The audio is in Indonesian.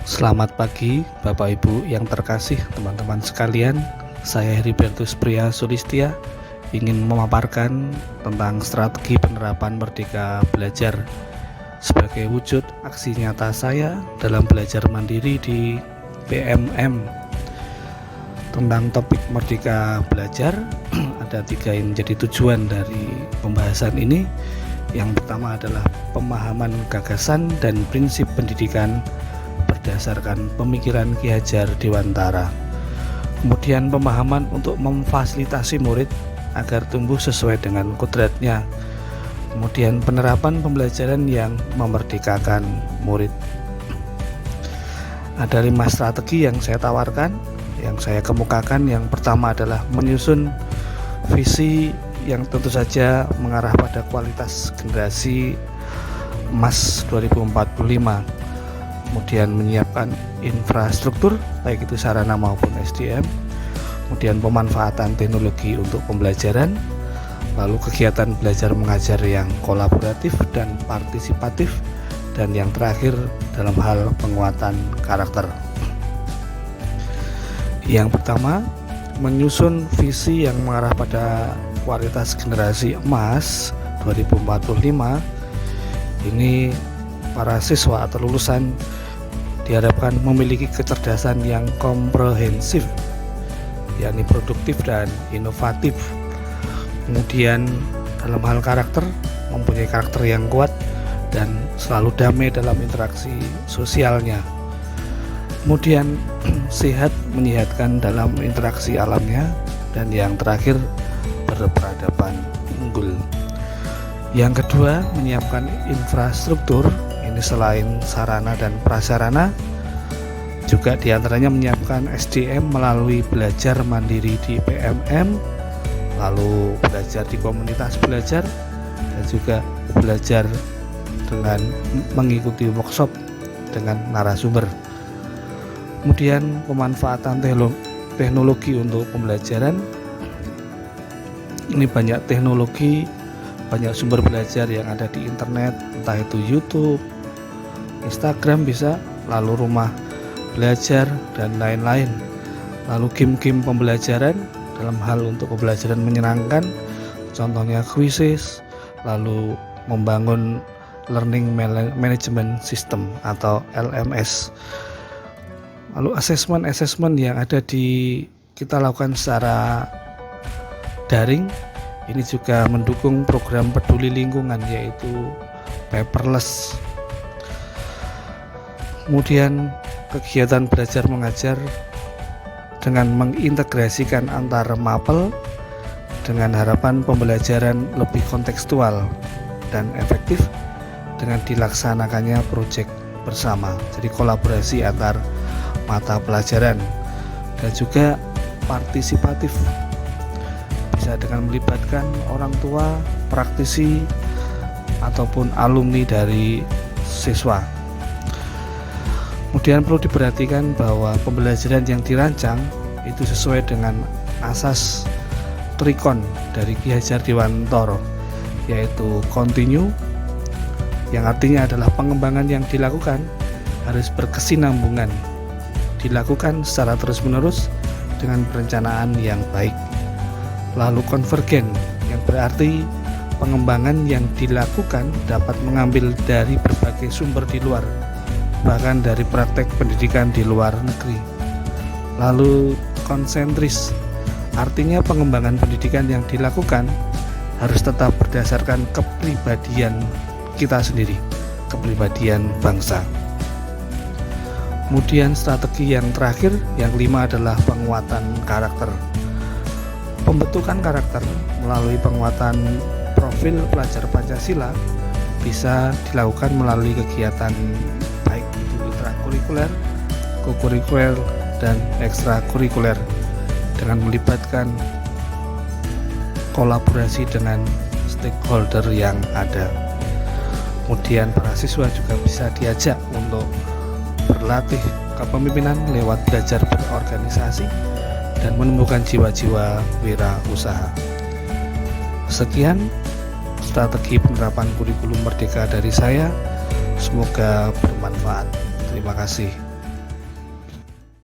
Selamat pagi Bapak Ibu yang terkasih, teman-teman sekalian. Saya Heribertus Priya Sulistia ingin memaparkan tentang strategi penerapan Merdeka Belajar sebagai wujud aksi nyata saya dalam belajar mandiri di PMM. Tentang topik Merdeka Belajar ada 3 yang menjadi tujuan dari pembahasan ini. Yang pertama adalah pemahaman gagasan dan prinsip pendidikan berdasarkan pemikiran Ki Hajar Dewantara. Kemudian pemahaman untuk memfasilitasi murid agar tumbuh sesuai dengan kodratnya. Kemudian penerapan pembelajaran yang memerdekakan murid. Ada 5 strategi yang saya tawarkan, yang saya kemukakan. Yang pertama adalah menyusun visi yang tentu saja mengarah pada kualitas generasi emas 2045. Kemudian menyiapkan infrastruktur baik itu sarana maupun SDM, kemudian pemanfaatan teknologi untuk pembelajaran, lalu kegiatan belajar mengajar yang kolaboratif dan partisipatif, dan yang terakhir dalam hal penguatan karakter. Yang pertama, menyusun visi yang mengarah pada kualitas generasi emas 2045. Ini para siswa atau lulusan diharapkan memiliki kecerdasan yang komprehensif, yakni produktif dan inovatif. Kemudian dalam hal karakter, mempunyai karakter yang kuat dan selalu damai dalam interaksi sosialnya. Kemudian sehat menyehatkan dalam interaksi alamnya, dan yang terakhir berperadaban unggul. Yang kedua, menyiapkan infrastruktur. Ini selain sarana dan prasarana, juga diantaranya menyiapkan SDM melalui belajar mandiri di PMM, lalu belajar di komunitas belajar, dan juga belajar dengan mengikuti workshop dengan narasumber. Kemudian pemanfaatan teknologi untuk pembelajaran. Ini banyak teknologi, banyak sumber belajar yang ada di internet, entah itu YouTube, Instagram bisa, lalu rumah belajar dan lain-lain. Lalu game-game pembelajaran dalam hal untuk pembelajaran menyenangkan, contohnya quizzes, lalu membangun learning management system atau LMS. Lalu assessment yang ada kita lakukan secara daring. Ini juga mendukung program peduli lingkungan, yaitu paperless. Kemudian kegiatan belajar mengajar dengan mengintegrasikan antar mapel dengan harapan pembelajaran lebih kontekstual dan efektif dengan dilaksanakannya proyek bersama, jadi kolaborasi antar mata pelajaran, dan juga partisipatif, bisa dengan melibatkan orang tua, praktisi, ataupun alumni dari siswa. Kemudian perlu diperhatikan bahwa pembelajaran yang dirancang itu sesuai dengan asas trikon dari Ki Hajar Dewantara, yaitu continue, yang artinya adalah pengembangan yang dilakukan harus berkesinambungan, dilakukan secara terus-menerus dengan perencanaan yang baik. Lalu konvergen, yang berarti pengembangan yang dilakukan dapat mengambil dari berbagai sumber di luar, bahkan dari praktek pendidikan di luar negeri. Lalu konsentris, artinya pengembangan pendidikan yang dilakukan harus tetap berdasarkan kepribadian kita sendiri, kepribadian bangsa. Kemudian strategi yang terakhir, yang 5 adalah penguatan karakter. Pembentukan karakter melalui penguatan profil pelajar Pancasila bisa dilakukan melalui kegiatan baik itu intrakurikuler, kokurikuler, dan ekstrakurikuler dengan melibatkan kolaborasi dengan stakeholder yang ada. Kemudian para siswa juga bisa diajak untuk berlatih kepemimpinan lewat belajar berorganisasi dan menumbuhkan jiwa-jiwa wirausaha. Sekian strategi penerapan kurikulum merdeka dari saya. Semoga bermanfaat. Terima kasih.